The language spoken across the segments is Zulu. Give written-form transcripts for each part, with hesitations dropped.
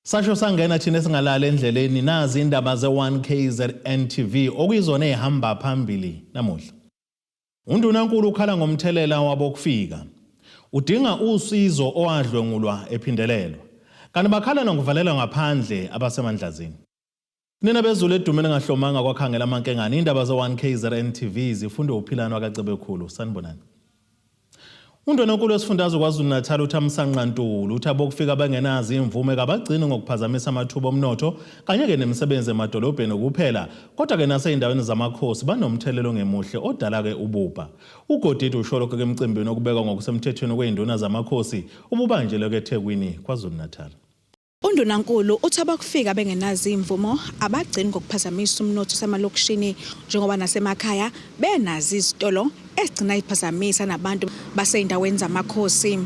Sasho sangena thina singalala endleleni nazi indaba ze1KZN TV okuyizona ehamba phambili namuhla. Undunankulu ukhala ngomthelela wabokufika. Udinga usizo owadlwengulwa ephindelelwa. Kanti bakhala ngokuvalela ngaphandle abasemandlazini. Nina bezulu edumele ngahlomanga kwakhangela amankengane indaba ze1KZN TV zifunde uphilano kaCebekhulu sanibonani. Undunankulu wesifundazwe KwaZulu-Natal uThamsanqa Ntuli uthi abokufika bangenazi imvume kabagcini ngokuphazamisa amathuba omnotho kanye ke nemisebenzi emadolobheni kuphela kodwa ke naseyindaweni zamakhosi banomthelelo ngemuhle odala ke ubupha. uGodidi usho lokho ke emcimbini okubekwa ngokusemthethweni kwezinduna zamakhosi ububanjelo ke eThekwini KwaZulu-Natal. Undunankulu uthi abakufika bengenazi imvumo abagcini ngokuphazamisa umnotho samalokishini njengoba nasemakhaya benazi izitolo ezigcina iphazamisa nabantu baseyindaweni zamakhosi.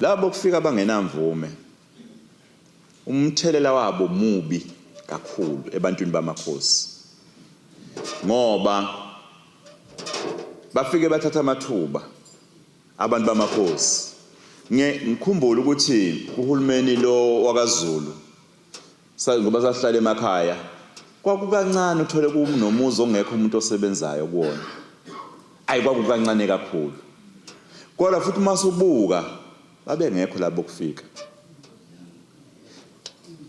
Labo kufika bangenamvume umthelela wabo mubi kakhulu ebantwini bamakhosi ngoba bafike bathatha amathuba abantu bamakhosi. Ngikhumbula ukuthi uhulumeni lo wakaZulu ngoba sahlala emakhaya kwakukancane uthole kunomuzi ongekho umuntu osebenzayo kuwona. Kwakukancane kakhulu. Kodwa futhi masubuka babe ngekho labo kufika.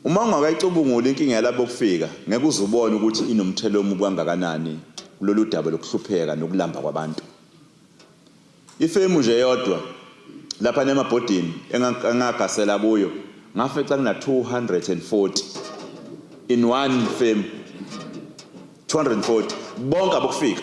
Uma ungakayicubungula inkinga yalabo kufika ngeke uzubone ukuthi inomthelo omubi kangakanani kulolu daba lokuhlupheka nokulamba kwabantu. Ifemu nje yodwa lapha nemabhodini engagasela kuyo ngafeca kuna 240 in one firm. 240 bonke abokufika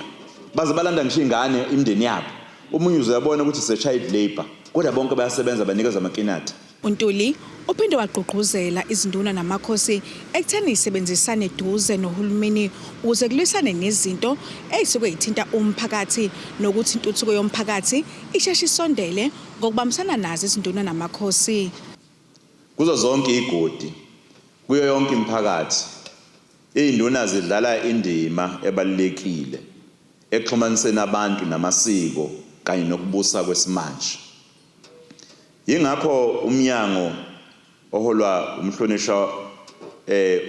baze balanda ngisho ingane imndeni yabo. Umunye uzayabona ukuthi se child labor kodwa bonke bayasebenza banikeza amakinati. uNtuli uphinde wagqugquzela izinduna namakhosi ekutheni isebenzisane eduze nohulumeni ukuze kulwisane nezinto ezisuke zithinta umphakathi nokuthi intuthuko yomphakathi isheshe isondele ngokubambisana nazo izinduna namakhosi. Kuzo zonke igodi kuyo yonke imphakathi izinduna zidlala indima ebalulekile exhumaniseni abantu namasiko kanye nokubusa kwesimanje. Yingakho umnyango oholwa umhlonishwa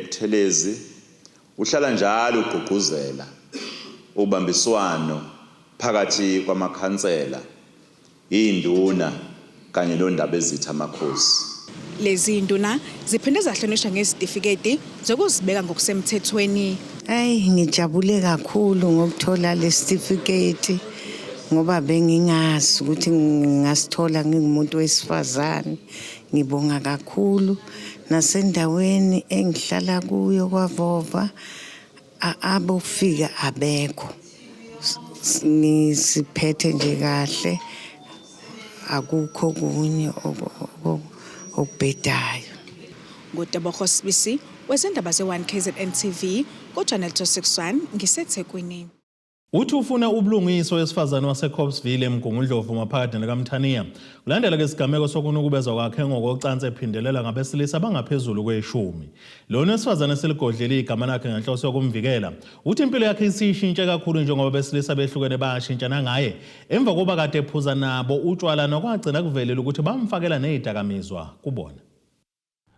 uThelezi uhlala njalo ugqugquzela ubambiswano phakathi kwamakhansela, izinduna kanye nondaba ezitha amakhosi. Lezi nduna ziphinde zahlonishwa ngezitifiketi zokuzibeka ngokusemthethweni. Ngijabule kakhulu ngokuthola le certificate ngoba bengingazi ukuthi ngasithola ngingumuntu wesifazane. Ngibonga kakhulu nasendaweni engihlala kuyo kwaVova abokufika abekho. Nisiphethe nje kahle akukho kunye okubhedayo. Ngotebogo Sibisi wezindaba ze1KZN TV kuChannel 261 ngiseThekwini. Uthi ufuna ubulungiso wesifazane waseCopsville eMgungundlovu maphakathi nekaMthaniya. Kulandela ke isigameko sokunukubezwa kwakhe ngokocansi ephindelela ngabesilisa abangaphezulu kwe10. Lo wesifazane seligodlele igama lakhe ngenhloso yokumvikela. Uthi impilo yakhe isishintshe kakhulu njengoba besilisa behlukene bayashintshana ngaye emva koba kade ephuza nabo utshwala nokwagcina kuvelele ukuthi bamfakela nezidakamizwa kubona.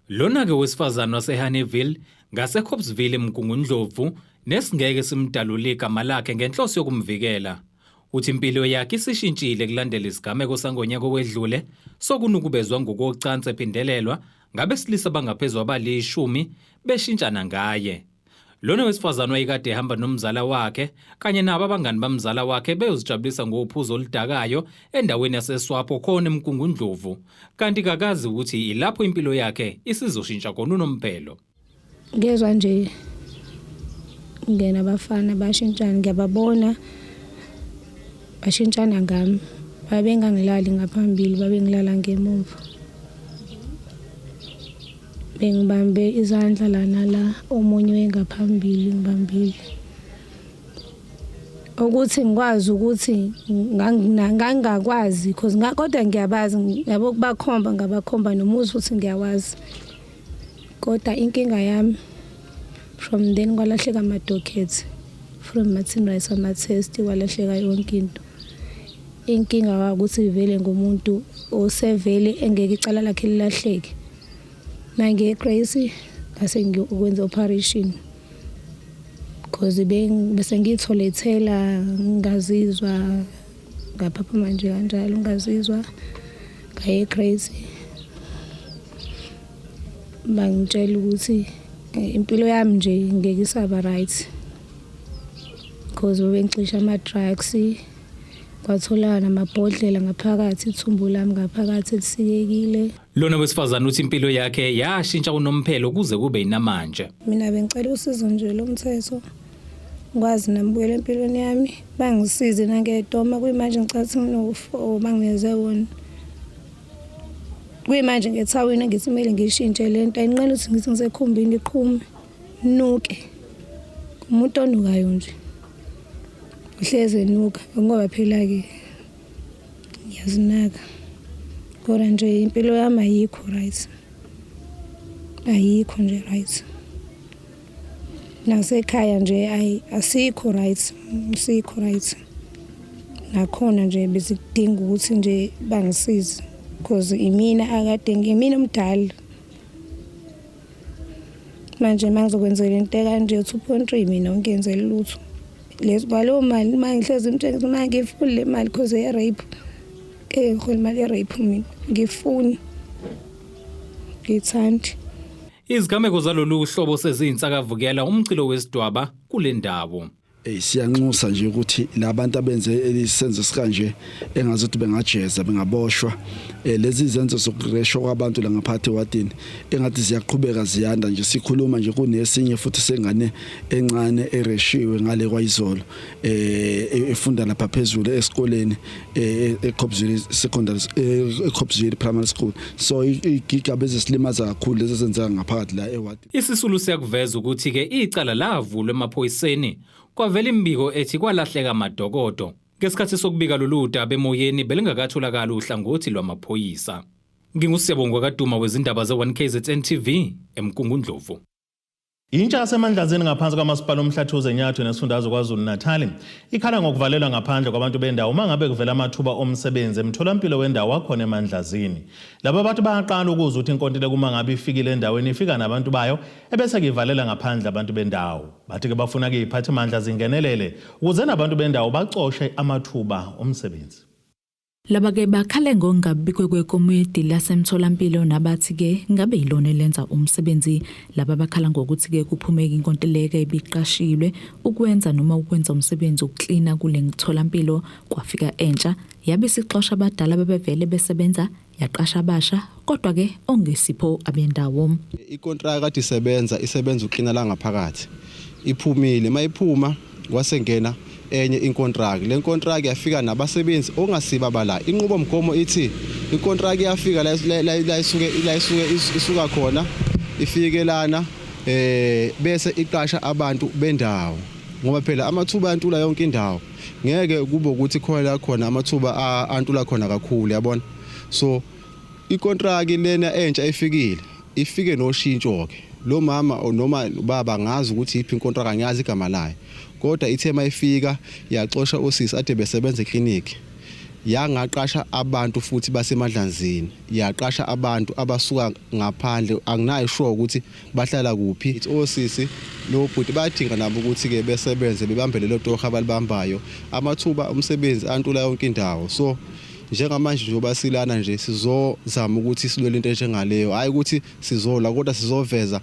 Lona ke wesifazane waseHoneyville ngaseCopsville eMgungundlovu nesingeke simdalule igama lakhe ngenhloso yokumvikela. Uthi impilo yakhe isishintshile kulandela isigameko sangonyaka owedlule sokunukubezwa ngokocansi ephindelelwa ngabesilisa abangaphezulu abali10 beshintshana ngaye. Lona wesifazane wayekade ehamba nomzala wakhe kanye nabo abangani bamzala wakhe beyozijabulisa ngophuzo oludakayo endaweni yaseSwapo khona eMgungundlovu kanti kakazi ukuthi ilapho impilo yakhe isizoshintsha khona unomphelo. Ngezwe nje ngena abafana bashintshana ngiyababona bashintshana ngami babengangilali ngaphambili babengilala ngemuva. Bengibambe izandla lana la omunye wengaphambili ngibambile ukuthi ngikwazi ukuthi ngangakwazi because kodwa ngiyabazi yabo kubakhomba ngabakhomba nomuzi futhi ngiyawazi kodwa inkinga yami from then kwalahleka ama documents from Martin Rice ama test kwalahleka yonke into. Inkinga ukuthi vele ngomuntu osevele engeke icala lakhe lilahleke nange-Grace ngase ngikwenza operation because bese ngitholethela ngazizwa ngaphapha manje kanjalo ngazizwa ngaye-Grace bangitshela ukuthi impilo yami nje ngeke isaba right because bengicisha ama-drugs kwatholakala namabhodlela ngaphakathi ithumbu lami ngaphakathi lisikekile. Lona wesifazane uthi impilo yakhe yashintsha unomphelo kuze kube yinamanje. Mina bengicela usizo nje lomthetho ngikwazi nambuyela empilweni yami bangisize nangedoma kuyimanje ngicathi ngino-4 bangeze wona kuyimanje ngethawini ngithi kumele ngishintshe lento ayinqela ukuthi ngithi ngisekhumbini iqhume nuke umuntu onukayo nje uhleze enuka ngoba phela-ke ngiyazinaka kodwa nje impilo yami ayikho right ayikho nje right nasekhaya nje asikho right asikho right nakhona nje bezidinga ukuthi nje bangisize because imina akade ngimina umdala manje mangizokwenzela into kanje 2.3 mina ngiyenzela lutho leso kwalo mali mangihlezi imtshela ukuthi mangifuna le mali because ye rape ngihole imali ye rape mina ngifuni ngithandi. Izigameko zalolu hlobo seziyinsakavukela umcilo wesidwaba kule ndawo. Siyanxusa nje ukuthi labantu abenze isenzo sikanje engazuthi bengajeza bengaboshwa lezi izenzo zokureshwa kwabantu la ngaphathe wadini engathi ziyaqhubeka ziyanda nje sikhuluma nje kunesinye futhi sengane encane ereshiwe ngale kwaizolo efunda lapha phezulu esikoleni eCobzville Secondary eCobzville Primary School so igigaba ezisilimaza kakhulu lezi zenza ngaphakathi la ewadini. Isisulu siyakuveza ukuthi ke icala lavulwa emaphoyiseni kwavela imbiko ethi kwalahleka amadokodo ngesikhathi sokubika lolu daba emoyeni belingakatholakala uhlangothi lwamaphoyisa. Ngingusiyabonga kaDuma wezindaba ze1KZN TV eMkungundlovu. Intsha yasemandlazini ngaphansi kwamasipala omhlathuze eNyatho nesifundazwe KwaZulu-Natal ikhala ngokuvalelwa ngaphandle kwabantu bendawo mangabe kuvela amathuba omsebenzi emtholampilo wendawo wakhona emandlazini. Laba bantu bayaqala ukuzwa ukuthi inkontileka uma ngabe ifikile endaweni ifika nabantu bayo ebese kivalela ngaphandle abantu bendawo. Bathi ke bafuna ke iphathe amandla zingenelele ukuze nabantu bendawo bacoshe amathuba omsebenzi. Laba ke bakhale ngongabikwe kwekomiti lasemtholampilo nabathi ke ngabe yilona lenza umsebenzi laba bakhala ngokuthi ke kuphumeka inkontileka ebiqashilwe ukwenza noma ukwenza umsebenzi ukuklina kule ngitholampilo kwafika entsha yabe sixosha abadala bebevele besebenza yaqasha abasha kodwa ke ongesipho abendawo. Ikontraka kade isebenza uklina la ngaphakathi iphumile mayiphuma wasengena enye inkontraki le nkontraki yafika nabasebenzi ongasiba bala inqubo mgomo ithi inkontraki yafika la isuka khona ifikelana bese iqasha abantu bendawo ngoba phela amathuba antula yonke indawo ngeke kube ukuthi khona amathuba antula khona kakhulu yabona so inkontraki lena entsha ifike noshintsho ke lo mama noma baba ngazi ukuthi iphi inkontraka ngiyazi igama layo kodwa ithema ifika yaxosha osisi ade besebenza eclinic yangaqasha abantu futhi basemadlanzini yaqasha abantu abasuka ngaphandle anginayo sure ukuthi bahlala kuphi osisi no bhuti bayadinga nabo ukuthi ke besebenze bebambele lo torha abalibambayo amathuba umsebenzi antula yonke indawo so njengamanje nje basilana nje sizozama ukuthi silwele into enjengaleyo hayi ukuthi sizola kodwa sizoveza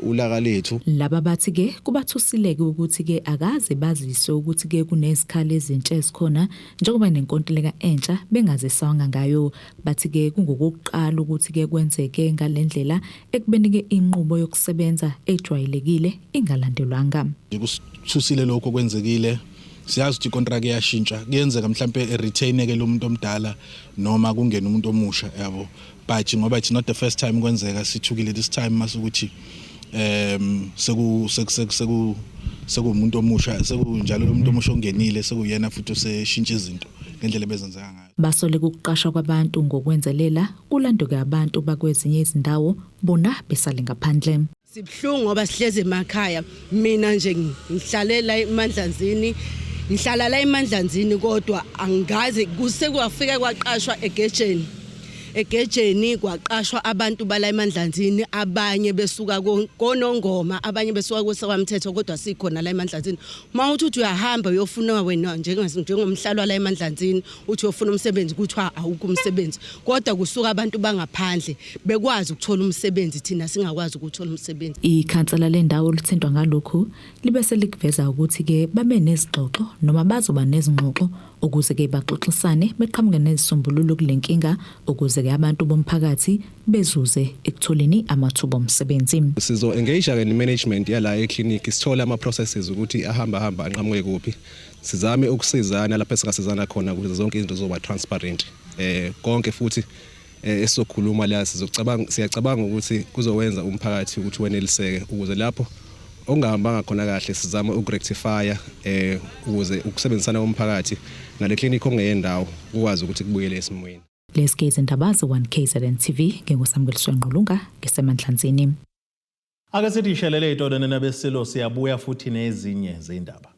ulaka lethu. Laba bathi ke kubathusileke ukuthi ke akaze bazise ukuthi ke kunezikhali ezintsha esikhona njengoba nenkontileka entsha bengazisawanga ngayo bathi ke kungokuqala ukuthi ke kwenzeke ngalendlela ekubeni ke inqubo yokusebenza ejwayelekile ingalandelwanga. Kusithusile lokho kwenzekile siyazi ukuthi ikontraki yashintsha kuyenzeka mhlambe retain ke lo muntu omdala noma kungena umuntu omusha yabo but ngoba it's not the first time kwenzeka sithukile this time masukuthi sekumuntu omusha sekunjalo lo muntu omusha ongenile sekuyena futhi oseshintsha izinto ngendlela bezenzeka ngayo. Basole ukuqashwa kwabantu ngokwenzelela kulanduke abantu bakwezinye izindawo bona besale ngaphandle. Sibhlungu ngoba sihleze emakhaya mina nje ngihlalela eMandlanzini ngihlala la eMandlanzini kodwa angazi kuse kwafika kwaqashwa egejeni egejeni kwaqashwa abantu bala eMandlanzini abanye besuka konongoma abanye besuka kwesakwamthetho kodwa sikhona la eMandlanzini mawuthi uyahamba uyofuna wena njengomhlalo la eMandlanzini uthi uyofuna umsebenzi kuthiwa awukho umsebenzi kodwa kusuka abantu bangaphandle bekwazi ukuthola umsebenzi thina singakwazi ukuthola umsebenzi. Ikhansela lendawo lithintwa ngalokhu libe selikuveza ukuthi ke babe nezixoxo noma bazoba nezingxoxo ukuze ke baxoxisane beqhamuke nezisombululo kulenkinga ukuze ke abantu bomphakathi bezuze ekutholeni amathuba omsebenzi. Sizo engage ke management yala eclinic sithola ama processes ukuthi ahamba anqhamuke kuphi. Sizame ukusizana lapho esingasizana khona ukuze zonke izinto zoba transparent. Konke futhi esokhuluma la siyacabanga ukuthi kuzowenza umphakathi ukuthi weneliseke ukuze lapho ongahambanga khona kahle sizama ukurectifya ukuze ukusebenzisana komphakathi ngale clinic ongeyendawo ukwazi ukuthi kubuyele esimweni. Leske izindaba ze1KZN TV ngengosamukeliso Nqulunga ngeseMandlanzini. Ake sithi ishelele itolene nabesilo siyabuya futhi nezinye zindaba.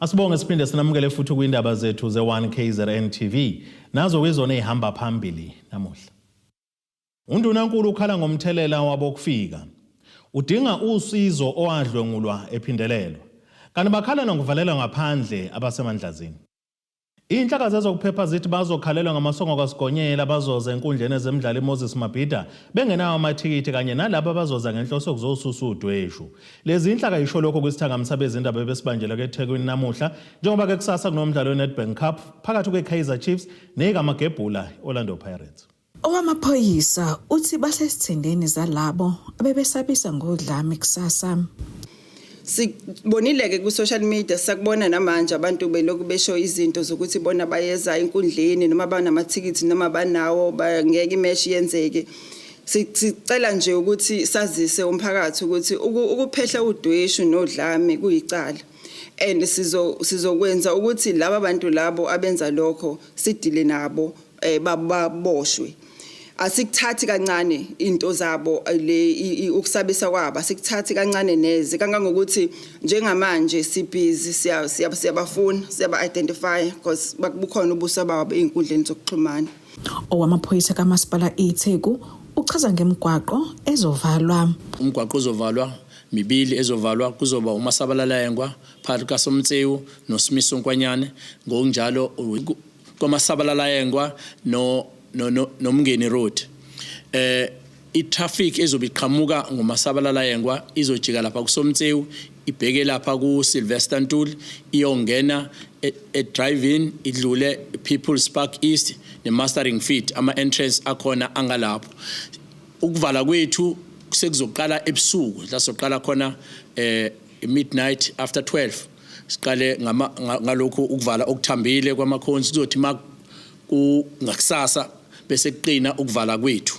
Asibonge siphinde sinamukele futhi kwindaba zethu ze1KZN TV nazo kwizona ehamba phambili namuhla. Undunankulu ukhala ngomthelela wabokufika. Udinga usizo owadlwengulwa ephindelelo. Kanti bakhala ngokuvalelwa ngaphandle abasemandlazini. Inhlaka zezokuphepha zithi bazokhalelwa ngamasongo kaSigonyela bazoza enkundleni ezemidlalo eMoses Mabhida bengenawo amathikithi kanye nalabo abazoza ngenhloso kuzosusa udweshu. Lezi inhlaka isho lokho kwisithangamisa bezindaba besibanjela keThekwini namuhla njengoba ke kusasa kunomdlalo weNedbank Cup phakathi kweKaizer Chiefs neKamagebhula Orlando Pirates. Owamaphoyisa uthi basesithindeni zalabo abebesabisa ngodlame kusasa. Sibonile ke ku social media sakubona namanje abantu belokhu besho izinto zokuthi bona bayeza enkundleni noma banamathikiti noma banawo ngeke imesh yenzeke. Sicela nje ukuthi sazise umphakathi ukuthi ukuphehla udweshu nodlame kuyicala and sizokwenza ukuthi laba bantu labo abenza lokho sidile nabo baboshwe. Asikuthathi kancane into zabo le ukusabisa kwabo asikuthathi kancane neze kangangokuthi njengamanje sibhizi siyabafuna siyaba identify because bakubukhona ubuso babo einkundleni zokuxhumana. Owamaphoyisa kaMasipala iTheku uchaza ngemigwaqo ezovalwa. Umgwaqo uzovalwa mibili ezovalwa kuzoba uMasabalala phakathi kaSomtsewu noSimiso Nkwanyane ngokunjalo kwaMasabalala nomngeni road. I-traffic ezobiqhamuka ngoMasabalala izojika lapha kuSomtsewu ibheke lapha ku Sylvester Ntuli iyongena drive-in idlule People's Park East neMastering Feed ama entrance akhona angalapho. Ukuvala kwethu sekuzoqala ebusuku la soqala khona midnight after 12 siqale ngalokho ukuvala okuthambile kwamakhonsi kuzothi ngakusasa bese kuqina ukuvala kwethu.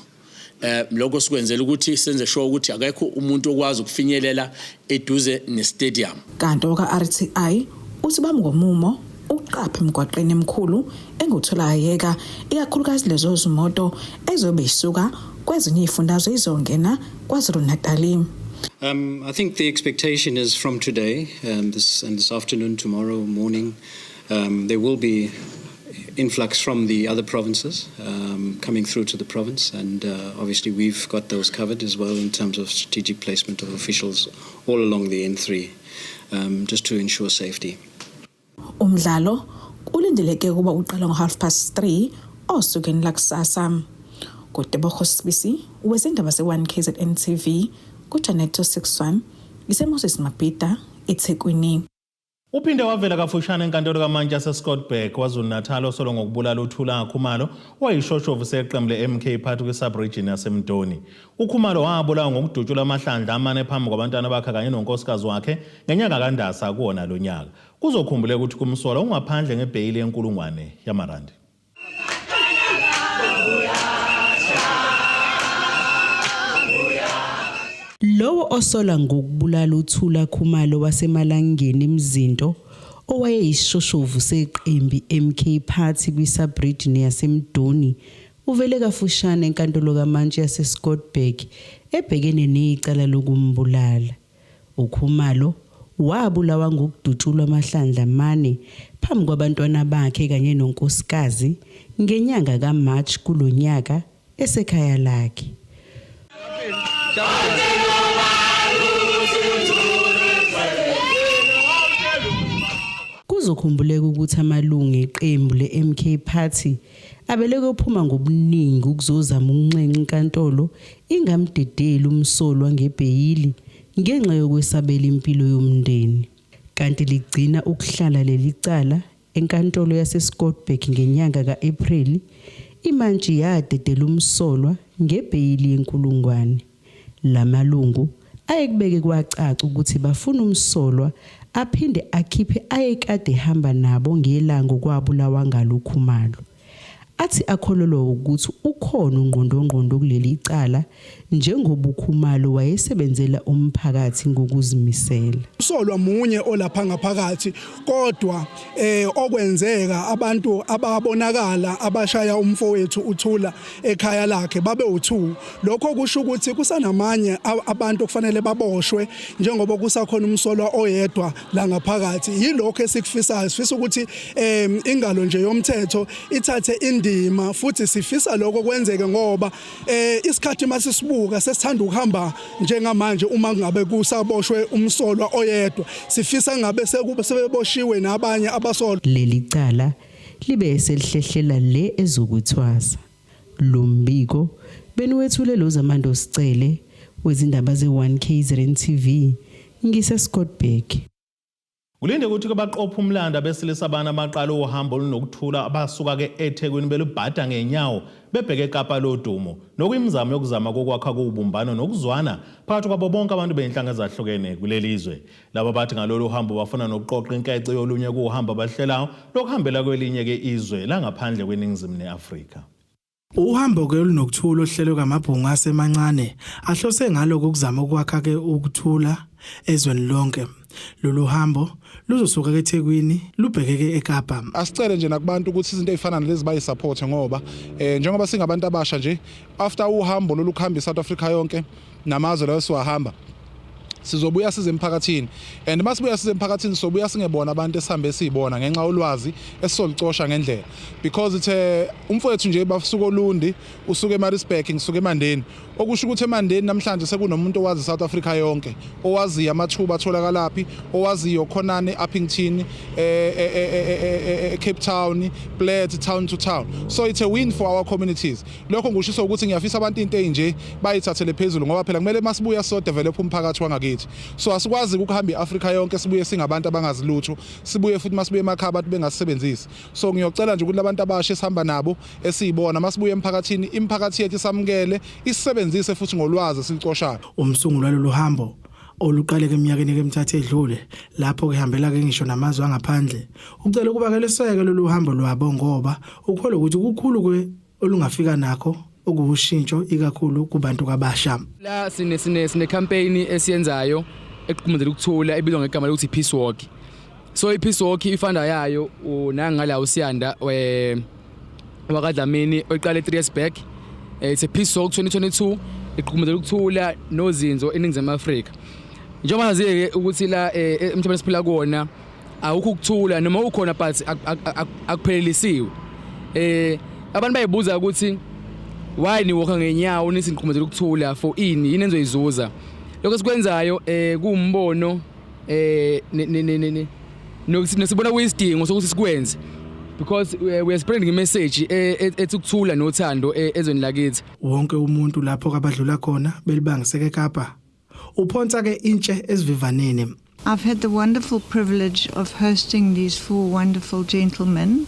Lokho sikwenzela ukuthi senze sure ukuthi akekho umuntu okwazi ukufinyelela eduze ne-stadium. Kanti oka-RTI uthi bamngomumo uqapha emgwaqeni emkhulu engutholakayeka ikakhulukazi lezo zimoto ezobe isuka kwezinye izifundazwe izongena KwaZulu-Natal. I think the expectation is from today, this afternoon, tomorrow morning, there will be influx from the other provinces coming through to the province, and obviously we've got those covered as well in terms of strategic placement of officials all along the N3 just to ensure safety. Umdlalo ulindeleke kuba uqala ngo3:30 osukeni lakusasa. Kodwa Sibisi wezindaba ze1KZN TV kuChannel 261 iseMoses Mabhida eThekwini. Uphinde wavela kafushane enkantolo kaMantshi yaseScottburg KwaZulu-Natal osolo ngokubulala uThula Khumalo wayishoshovu seqembu leMK phakathi kweSub-region yaseMdoni. uKhumalo wabulawa ngokudutshula amahlandla amane phambi kwabantwana bakhe kanye nonkosikazi wakhe ngenyanga kaNdasa kuwona lo nyaka. Kuzokhumbuleka ukuthi kumsola ungaphandle ngebheyili yenkulungwane yamarandi. Lowo osola ngokubulala uThula Khumalo waseMalangeni Mzinto owayeyishoshovu seqembi MK Party kwi-Sub-region yaseMdoni uvele kafushane enkantolo kaMantshi yaseScottburg ebhekene necala lokumbulala. uKhumalo wabulawa ngokudutshulwa amahlandla amane phambi kwabantwana bakhe kanye nonkosikazi ngenyanga kaMarch kulonyaka esekhaya lakhe. Kuzokhumbuleka ukuthi amalungu eqembu leMK Party abeleke uphuma ngobuningi ukuzozama ukunxenxa inkantolo ingamdedeli umsolwa ngebheyili ngenxa yokwesabela impilo yomndeni. Kanti ligcina ukuhlala leli cala enkantolo yaseScottburg ngenyanga kaApril, imantshi yadedela umsolwa ngebheyili yenkulungwane. Lamalungu ayekubeke kwacaca ukuthi bafuna umsolwa aphinde akhiphe ayekade hamba nabo ngelanga kwabulawa ngalokhumalo. Athi akholelwa ukuthi ukhona ungqondongqondo kuleli cala njengoba ukhumalo wayesebenzela umphakathi ngokuzimisela. Umsolwa munye olapha ngaphakathi kodwa okwenzeka abantu ababonakala abashaya umfowethu uThula ekhaya lakhe babe u2. Lokho kusho ukuthi kusanamanye abantu kufanele baboshwe njengoba kusakhona umsolwa oyedwa la ngaphakathi. Yilokho esikufisayo, sifisa ukuthi ingalo nje yomthetho ithathe indima futhi sifisa lokho kwenzeke ngoba isikhathi masisibuka sesithanda ukuhamba njengamanje uma ngabe kusaboshwe umsolwa oyedwa. Sifisa ngabe sebeboshiwe nabanye abasolwa. Leli cala libe selihlehlela le ezokuthwasa. Lo mbiko beniwethule lo Zamando Sicele wezindaba ze1KZN TV ngiseScottburg. Ulinde ukuthi ke baqopha umlando besilisa abana amaqala uhambo lunokuthula abasuka ke eThekwini belubhada ngenyawo bebheke eKapa lodumo nokuyimizamo yokuzama kokwakha kubumbano nokuzwana phakathi kwabo bonke abantu beenhlanga ezahlukene kulelizwe. Laba bathi ngalolu hambo bafuna nokuqoqa inkece yolunye kuhamba bahlelayo lokuhambela kwelinye ke izwe la ngaphandle kweNingizimu neAfrika. Uhambo ke lunokuthula ohlelo kamabhungu asemancane ahlose ngaloko ukuzama ukwakha ke ukuthula ezweni lonke. Lolu hambo luzosuka eThekwini lubheke ke eKapa. Asicele nje nakubantu ukuthi izinto ezifana nalezi bayisupport ngoba njengoba singabantu abasha nje after uhambo lolukhamba eSouth Africa yonke namazwe lawo siwahamba sizobuya size emphakathini and masibuya size emphakathini sobuya singebona abantu esihambe sibona ngenxa ulwazi esisolicosha ngendlela because umfowethu nje basuka eLundi usuka eMaritzburg ngisuka eMandeni okusho ukuthi eMandeni namhlanje sekunomuntu owazi South Africa yonke owazi amathuba atholakalaphi owazi yokhonane Uppington Cape Town Plet town to town so it's a win for our communities. Lokho ngisho ukuthi ngiyafisa abantu into enje bayithathele phezulu ngoba phela kumele masibuya so develop umphakathi wangakithi. So asikwazi ukuhamba eAfrika yonke sibuye singabantu abangazilutho sibuye futhi masibuye emakhaya abantu bengasebenzisi. So ngiyocela nje ukuthi labantu abasha esihamba nabo esibona masibuye emphakathini imphakathi yethu samukele isebenzise futhi ngolwazi silicoshayo. Umsunguli walolu hambo oluqaleke eminyakeni emithathu edlule lapho kehambela ke ngisho namazwe angaphandle ucela ukuba ke leseke lolu hambo lwabo ngoba ukholwa ukuthi kukhulu kwe olungafika nakho okuwushintsho ikakhulu kubantu kabasha. La sine campaign esiyenzayo eqhumuzela ukuthula ebizwa ngegama lokuthi Peace Walk. So iPeace Walk ifanda yayo unangala uSiyanda wakadlamini oqala e3 years back. It's a Peace Walk 2022 eqhumuzela ukuthula nozinzo eNingizimu Afrika. Njengoba sazi ukuthi la emthethweni siphila kuona awukho ukuthula noma ukhona but akuphelelisiwe. Abantu bayibuza ukuthi why niwokha ngenyawo nisinqhumezela ukuthula for ini yini enzoyizuza. Lokho sikwenzayo kuumbono nosibona kuyisidingo sokuthi sikwenze because we are spreading a message ethukuthula nothando ezweni lakithi. Wonke umuntu lapho kabadlula khona belibangiseke eKapa uphonsa ke intshe esivivaneni. I've had the wonderful privilege of hosting these four wonderful gentlemen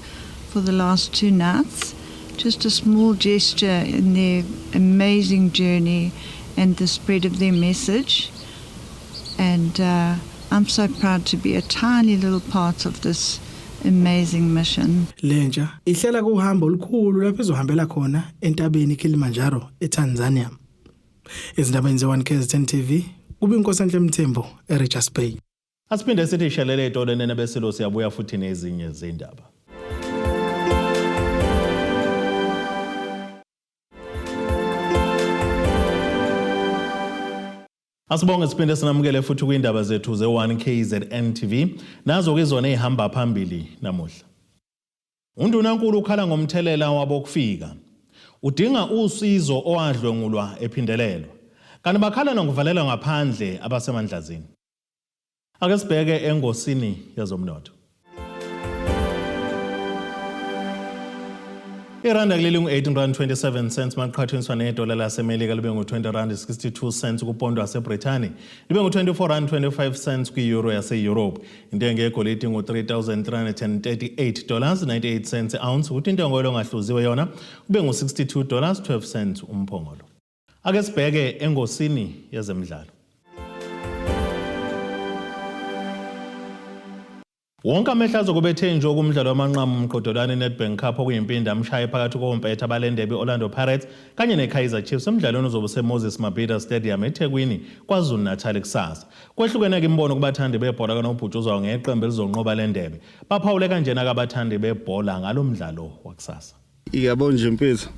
for the last 2 nights. Just a small gesture in their amazing journey and the spread of their message. And I'm so proud to be a tiny little part of this amazing mission. Lenja ihlela kuhambo olukhulu lapho ezohambela khona entabeni Kilimanjaro eTanzania. Izindabeni ze1KZN TV kube iNkosi Mthembu eRichards Bay. Asiphinde sithi shelele etolene besilo siyabuya futhi nezinye zindaba. Asibonge siphinde sinamukele futhi kwindaba zethu ze1KZN TV nazo ke izona ehamba phambili namuhla. Undunankulu ukhala ngomthelela wabokufika. Udinga usizo owadlwengulwa ephindelelwa. Kanti bakhala ngokuvalela ngaphandle abasemandlazini. Ake sibheke engosini yezomnotho. Iranda kuleli ngu-18.27 maqhathaniswa nedola laseMelika libe ngu-20.62 kupondo waseBrithani, libe ngu-24.25 kwi-euro yase-Europe. Intengo yegolide ngu-$3,338.98 a-ounce, ukuthi intengo engahluziwe yona kube ngu-$62.12 umphongolo. Ake sibheke engosini yezemidlalo. Wonke amehlo azokubethe nje kumdlalo wamanqamu umqhudelwano Nedbank Cup okuyimpindi amshaya phakathi koMpetha abalendebe Orlando Pirates kanye neKaizer Chiefs emdlalweni ozobe useMoses Mabhida Stadium eThekwini kwaZulu Natal kusasa. Kwehlukene ke imbono kubathandi bebhola kanobhutshuzwayo ngeqembu elizonqoba lendebe. Baphawule kanjena kabathandi bebhola ngalomdlalo wakusasa. Iyabo nje Mpethu.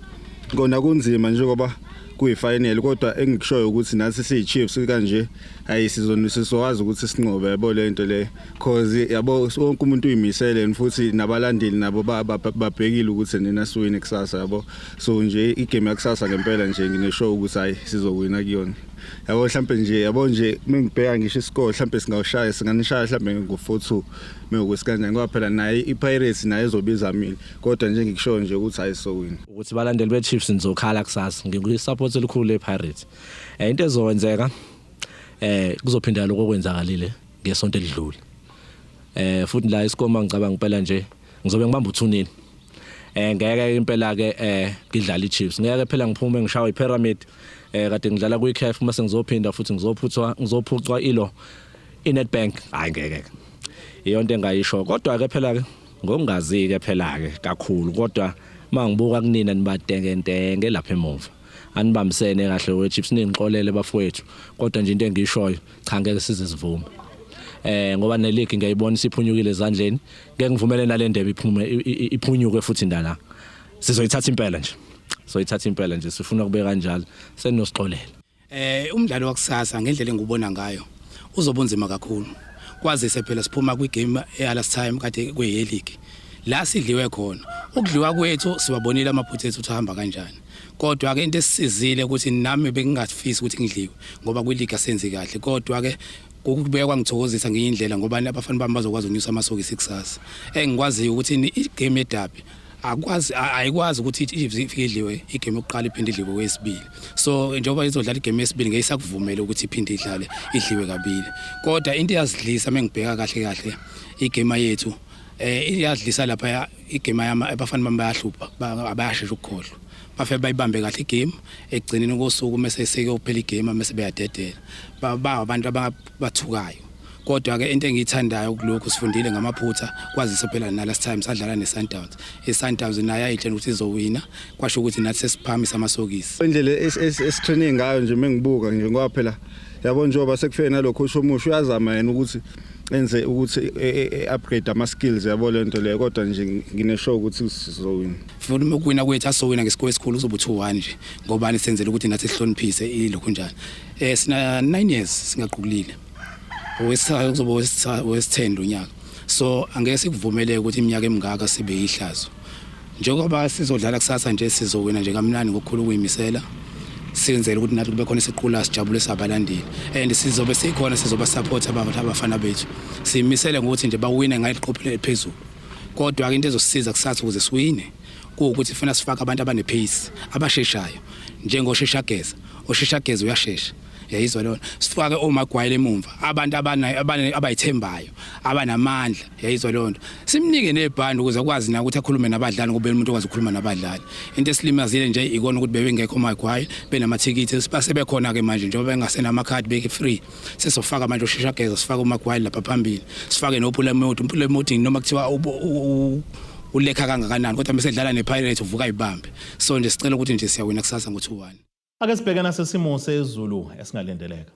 Kona kunzima njengoba kuyifinal kodwa engikushoyo ukuthi nathi siyiChiefs kanje sizokwazi ukuthi sinqobe yabo lento le cause yabo wonke umuntu uyimisele futhi nabalandeli nabo babhekile ukuthi nina siwine kusasa yabo. So nje igame yakusasa ngempela nje ngineshow ukuthi sizowina kuyona. Yabo mhlambe nje yabo nje mengibheka ngisho iscore mhlambe singawushaya singanishaya mhlambe ngo-4-2 mekusikanje ngoba phela naye iPirates naye ezobizamile kodwa nje ngikushoyo nje ukuthi sowina ukuthi balandeli beChiefs nizokhala kusasa ngikusupport elikhulu lePirates. Into ezowenzeka kuzophinda lokho okwenzakalile ngesonto elidlule. Futhi la isikoma ngicabanga impela nje ngizobe ngibamba u2-0. Ngeke impela ke ngidlala iChiefs. Ngeke phela ngiphume ngishawa iPyramid kade ngidlala kuyiCAF mase ngizophinda futhi ngizophucwa ilo iNedbank. Hayi ngeke. Iyonto engayisho kodwa ke phela ke ngokungazi ke phela ke kakhulu kodwa mangibuka kunina nibadengentenge lapha emuva. Anibambisene kahle weChiefs ningixolele bafowethu kodwa nje into engishoyo cha ngeke size sivuma. Ngoba neleague ngiyayibona siphunyukile ezandleni ngeke ngivumele nale ndebe iphunyuke futhi ndala. Sizoyithatha impela nje. Soyithatha impela nje sifuna kube kanjalo senosixolela. Umdlalo wakusasa ngendlela engubona ngayo uzobunzima kakhulu. Kwazise phela siphuma kwigame last time kade kweyeLeague. La sidliwe khona. Ukudliwa kwethu siwabonile amaphutha ethu uhamba kanjani. Kodwa ke into esizile ukuthi nami bengingafisi ukuthi ngidliwe ngoba kwileague asenzi kahle kodwa ke ukubeka kwangithokozisa ngiyindlela ngoba abafana bami bazokwazi ukunyusa amasokisi kusasa. Engikwazi ukuthi igame edabi ayikwazi ukuthi idliwe igame yokuqala iphinde idliwe kwesibili. So njengoba izodlala igame yesibili ngeyisakuvumela ukuthi iphinde idliwe kabili. Kodwa into yazidlisa mengibheka kahle igame yethu iyadlisa lapha igame yama abafana bami bayahlupha abayashesha ukukhohlwa. Bafe bayibambe kahle igame egcineni kosuku mase sekuyophela igame mase beyadedela. Abantu abathukayo. Kodwa ke into engiyithandayo kulokho sifundile ngamaphutha kwazise phela na last time sadlala neSundowns. iSundowns nayo ayitshela ukuthi izowina kwasho ukuthi nathi sesiphamisa amasokisi. Indlela esitraining ngayo nje mengibuka nje ngoba phela yabo njengoba sekufike nalokho usho umusho uyazama yena ukuthi enze ukuthi upgrade ama skills yabo lento le kodwa nje ngineshow ukuthi sizowina. Futhi ukuwina kwethu asowina ngescore esikhulu uzoba 2-1 nje ngoba nisenzele ukuthi nathi sihloniphise ilokho njalo. Sina 9 years singaqukulile. Kuzoba wesithendo unyaka. So angeke sikuvumeleke ukuthi iminyaka emingaka sibe yihlazo. Njengoba sizodlala kusasa nje sizowina nje kamnandi ngokukhulu ukuyimisela. Senzele ukuthi nathi kube khona isiqhula sijabule sabalandeli and sizobe sikhona sizoba support abafana bethu. Simisele ngokuthi nje bawine ngayiqophele phezulu. Kodwa ke into ezosisiza kusasa ukuze siwine ukuthi ufuna sifaka abantu abanepace abasheshayo njengoSheshageza. OSheshageza uyashesha. Yayizwa lona sifake oMagwayile emumva abantu abayithembayo abanamandla yayizwa lona simnike nebhandi ukuze akwazi na ukuthi akhulume nabadlali ngoba umuntu okwazi ukukhuluma nabadlali. Into esilimazile nje ikona ukuthi bebengekho oMagwayile benamathikithi sebekhona ke manje njengoba bengasena amakhadi beke free sesofaka manje uSheshageza sifake oMagwayile lapha phambili sifake noPulemoti noma kuthiwa ulekha kangakanani kodwa bese dlala nePirates uvuka ibambe. So nje sicela ukuthi nje siyawina kusasa ngo2-1. Ake sibheke nasesimo sezulu esingalindeleka.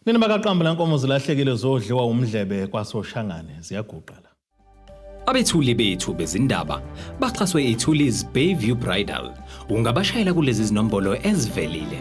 Nina bakaqamba lankomo zilahlekile zodliwa umdlebe kwaSoshangane ziyaguqala. Abethuli bethu bezindaba baxhaswe iThuli's Bayview Bridal. Ungabashayela kulezi zinombolo ezivelile.